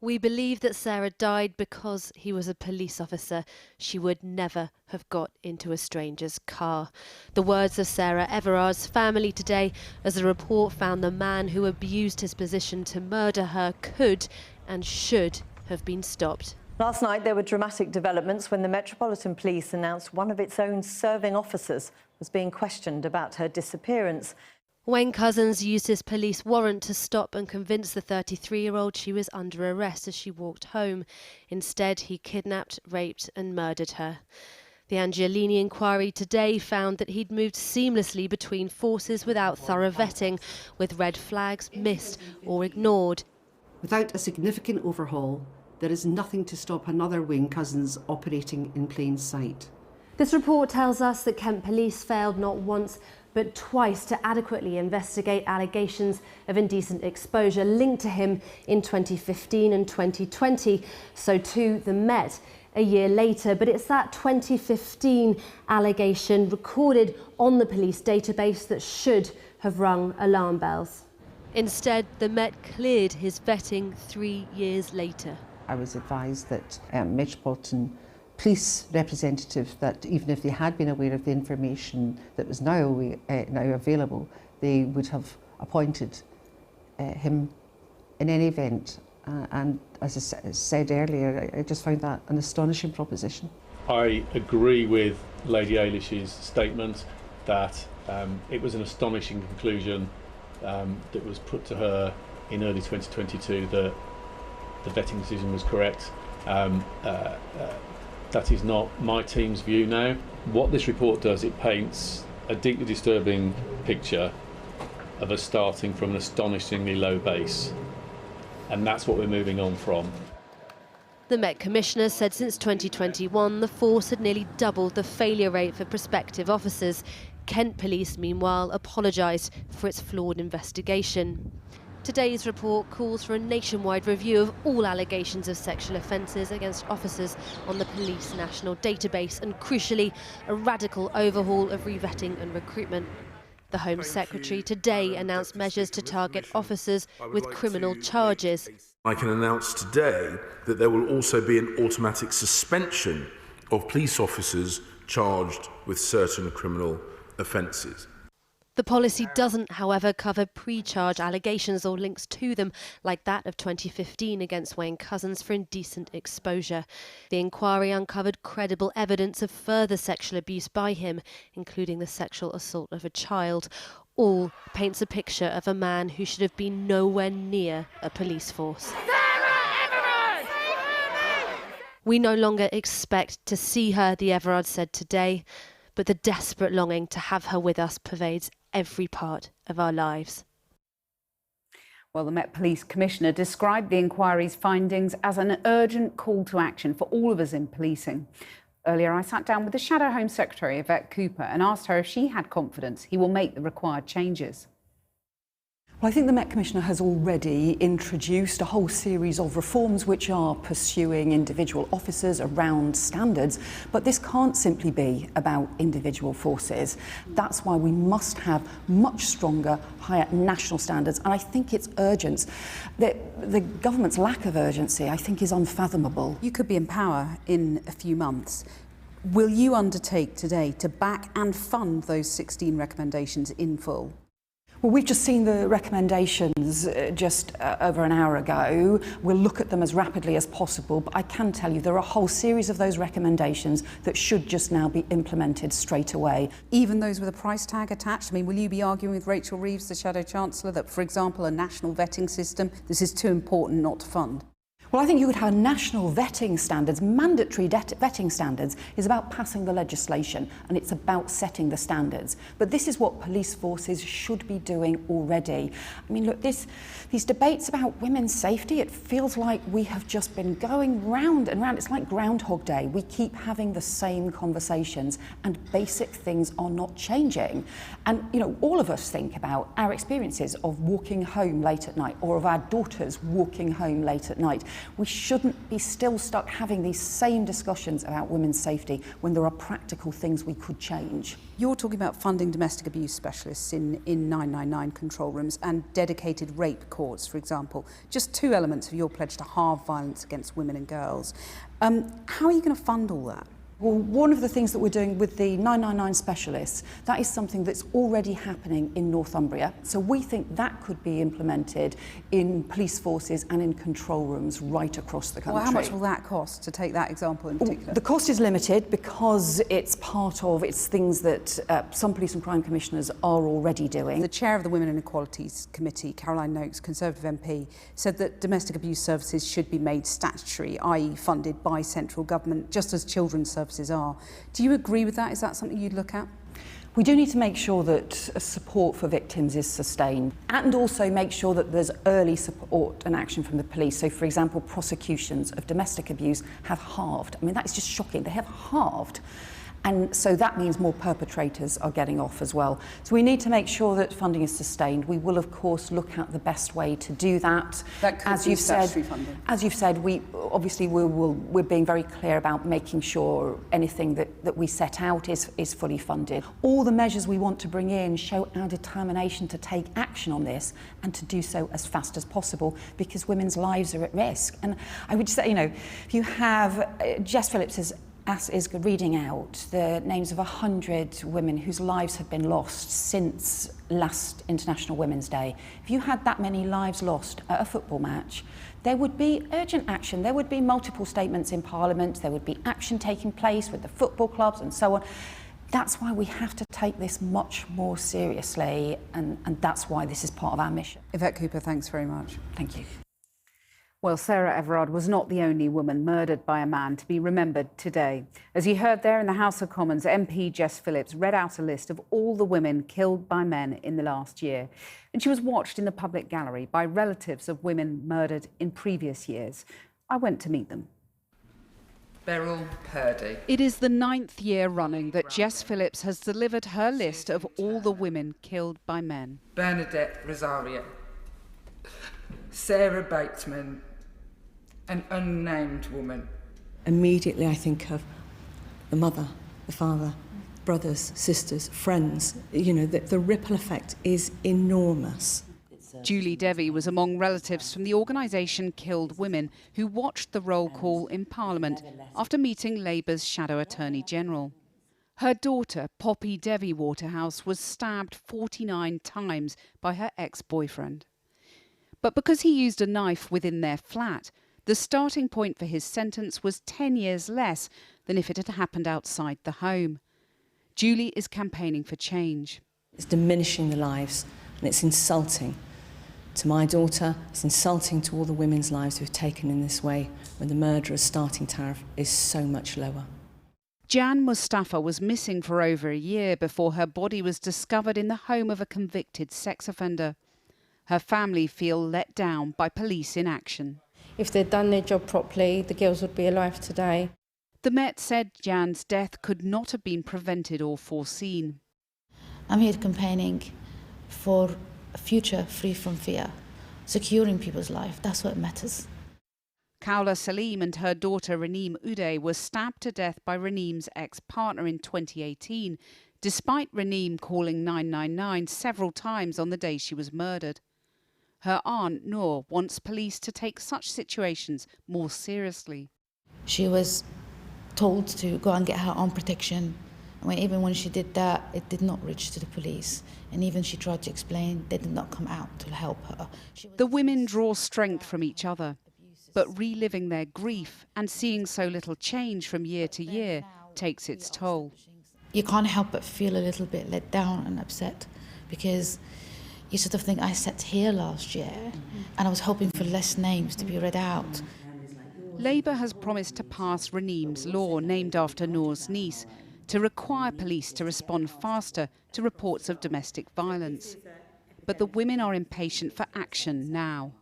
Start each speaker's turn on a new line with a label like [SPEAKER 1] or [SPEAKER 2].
[SPEAKER 1] We believe that Sarah died because he was a police officer. She would never have got into a stranger's car. The words of Sarah Everard's family today, as the report found the man who abused his position to murder her could and should have been stopped.
[SPEAKER 2] Last night there were dramatic developments when the Metropolitan Police announced one of its own serving officers was being questioned about her disappearance.
[SPEAKER 1] Wayne Couzens used his police warrant to stop and convince the 33-year-old she was under arrest as she walked home. Instead, he kidnapped, raped and murdered her. The Angiolini inquiry today found that he'd moved seamlessly between forces without thorough vetting, with red flags missed or ignored.
[SPEAKER 3] Without a significant overhaul, there is nothing to stop another Wayne Couzens operating in plain sight.
[SPEAKER 1] This report tells us that Kent Police failed not once but twice to adequately investigate allegations of indecent exposure linked to him in 2015 and 2020. So too the Met a year later. But it's that 2015 allegation recorded on the police database that should have rung alarm bells. Instead, the Met cleared his vetting 3 years later.
[SPEAKER 3] I was advised that Metropolitan Police representative that even if they had been aware of the information that was now available, they would have appointed him in any event. And as I said earlier, I just found that an astonishing proposition.
[SPEAKER 4] I agree with Lady Eilish's statement that it was an astonishing conclusion that was put to her in early 2022 that the vetting decision was correct. That is not my team's view now. What this report does, it paints a deeply disturbing picture of us starting from an astonishingly low base. And that's what we're moving on from.
[SPEAKER 1] The Met Commissioner said since 2021 the force had nearly doubled the failure rate for prospective officers. Kent Police, meanwhile, apologised for its flawed investigation. Today's report calls for a nationwide review of all allegations of sexual offences against officers on the Police National Database and, crucially, a radical overhaul of revetting and recruitment. The Home Secretary today announced measures to target officers with criminal charges.
[SPEAKER 5] I can announce today that there will also be an automatic suspension of police officers charged with certain criminal offences.
[SPEAKER 1] The policy doesn't, however, cover pre-charge allegations or links to them, like that of 2015 against Wayne Couzens for indecent exposure. The inquiry uncovered credible evidence of further sexual abuse by him, including the sexual assault of a child. All paints a picture of a man who should have been nowhere near a police force.
[SPEAKER 6] Sarah Everard!
[SPEAKER 1] We no longer expect to see her, the Everard said today, but the desperate longing to have her with us pervades every part of our lives.
[SPEAKER 7] Well, the Met Police Commissioner described the inquiry's findings as an urgent call to action for all of us in policing. Earlier, I sat down with the Shadow Home Secretary, Yvette Cooper, and asked her if she had confidence he will make the required changes.
[SPEAKER 8] Well, I think the Met Commissioner has already introduced a whole series of reforms which are pursuing individual officers around standards, but this can't simply be about individual forces. That's why we must have much stronger, higher national standards, and I think it's urgent. The government's lack of urgency, I think, is unfathomable.
[SPEAKER 7] You could be in power in a few months. Will you undertake today to back and fund those 16 recommendations in full?
[SPEAKER 8] Well, we've just seen the recommendations just over an hour ago. We'll look at them as rapidly as possible, but I can tell you there are a whole series of those recommendations that should just now be implemented straight away.
[SPEAKER 7] Even those with a price tag attached? I mean, will you be arguing with Rachel Reeves, the Shadow Chancellor, that, for example, a national vetting system, this is too important not to fund?
[SPEAKER 8] Well, I think you would have national vetting standards. Mandatory vetting standards is about passing the legislation and it's about setting the standards. But this is what police forces should be doing already. I mean, look, these debates about women's safety, it feels like we have just been going round and round. It's like Groundhog Day. We keep having the same conversations and basic things are not changing. And, you know, all of us think about our experiences of walking home late at night or of our daughters walking home late at night. We shouldn't be still stuck having these same discussions about women's safety when there are practical things we could change.
[SPEAKER 7] You're talking about funding domestic abuse specialists in 999 control rooms and dedicated rape courts, for example. Just two elements of your pledge to halve violence against women and girls. How are you going to fund all that?
[SPEAKER 8] Well, one of the things that we're doing with the 999 specialists, that is something that's already happening in Northumbria. So we think that could be implemented in police forces and in control rooms right across the country.
[SPEAKER 7] Well, how much will that cost, to take that example in particular?
[SPEAKER 8] The cost is limited because it's things that some police and crime commissioners are already doing.
[SPEAKER 7] The chair of the Women and Equalities Committee, Caroline Noakes, Conservative MP, said that domestic abuse services should be made statutory, i.e. funded by central government, just as children's services are. Do you agree with that? Is that something you'd look at?
[SPEAKER 8] We do need to make sure that support for victims is sustained and also make sure that there's early support and action from the police. So, for example, prosecutions of domestic abuse have halved. I mean, that is just shocking. They have halved. And so that means more perpetrators are getting off as well. So we need to make sure that funding is sustained. We will, of course, look at the best way to do that.
[SPEAKER 7] That could be statutory funding.
[SPEAKER 8] As you've said, we're being very clear about making sure anything that we set out is fully funded. All the measures we want to bring in show our determination to take action on this and to do so as fast as possible because women's lives are at risk. And I would say, if you have Jess Phillips is reading out the names of 100 women whose lives have been lost since last International Women's Day. If you had that many lives lost at a football match, there would be urgent action. There would be multiple statements in Parliament. There would be action taking place with the football clubs and so on. That's why we have to take this much more seriously, and that's why this is part of our mission.
[SPEAKER 7] Yvette Cooper, thanks very much.
[SPEAKER 8] Thank you.
[SPEAKER 7] Well, Sarah Everard was not the only woman murdered by a man to be remembered today. As you heard there in the House of Commons, MP Jess Phillips read out a list of all the women killed by men in the last year. And she was watched in the public gallery by relatives of women murdered in previous years. I went to meet them.
[SPEAKER 9] Beryl Purdy.
[SPEAKER 7] It is the 9th year running that Jess Phillips has delivered her list of all the women killed by men.
[SPEAKER 9] Bernadette Rosario. Sarah Batesman. An unnamed woman.
[SPEAKER 10] Immediately I think of the mother, the father, brothers, sisters, friends. The ripple effect is enormous.
[SPEAKER 7] Julie Devi was among relatives from the organisation Killed Women who watched the roll call in Parliament after meeting Labour's Shadow Attorney General. Her daughter, Poppy Devi Waterhouse, was stabbed 49 times by her ex-boyfriend. But because he used a knife within their flat, the starting point for his sentence was 10 years less than if it had happened outside the home. Julie is campaigning for change.
[SPEAKER 10] It's diminishing the lives, and it's insulting to my daughter. It's insulting to all the women's lives who've taken in this way when the murderer's starting tariff is so much lower.
[SPEAKER 7] Jan Mustafa was missing for over a year before her body was discovered in the home of a convicted sex offender. Her family feel let down by police inaction.
[SPEAKER 11] If they'd done their job properly, the girls would be alive today.
[SPEAKER 7] The Met said Jan's death could not have been prevented or foreseen.
[SPEAKER 12] I'm here campaigning for a future free from fear, securing people's life. That's what matters.
[SPEAKER 7] Kaula Salim and her daughter Raneem Uday were stabbed to death by Raneem's ex-partner in 2018, despite Raneem calling 999 several times on the day she was murdered. Her aunt, Noor, wants police to take such situations more seriously.
[SPEAKER 12] She was told to go and get her own protection. Even when she did that, it did not reach to the police. And even she tried to explain, they did not come out to help her.
[SPEAKER 7] The women draw strength from each other, but reliving their grief and seeing so little change from year to year takes its toll.
[SPEAKER 12] You can't help but feel a little bit let down and upset because you sort of think, I sat here last year and I was hoping for less names to be read out.
[SPEAKER 7] Labour has promised to pass Raneem's law, named after Noor's niece, to require police to respond faster to reports of domestic violence. But the women are impatient for action now.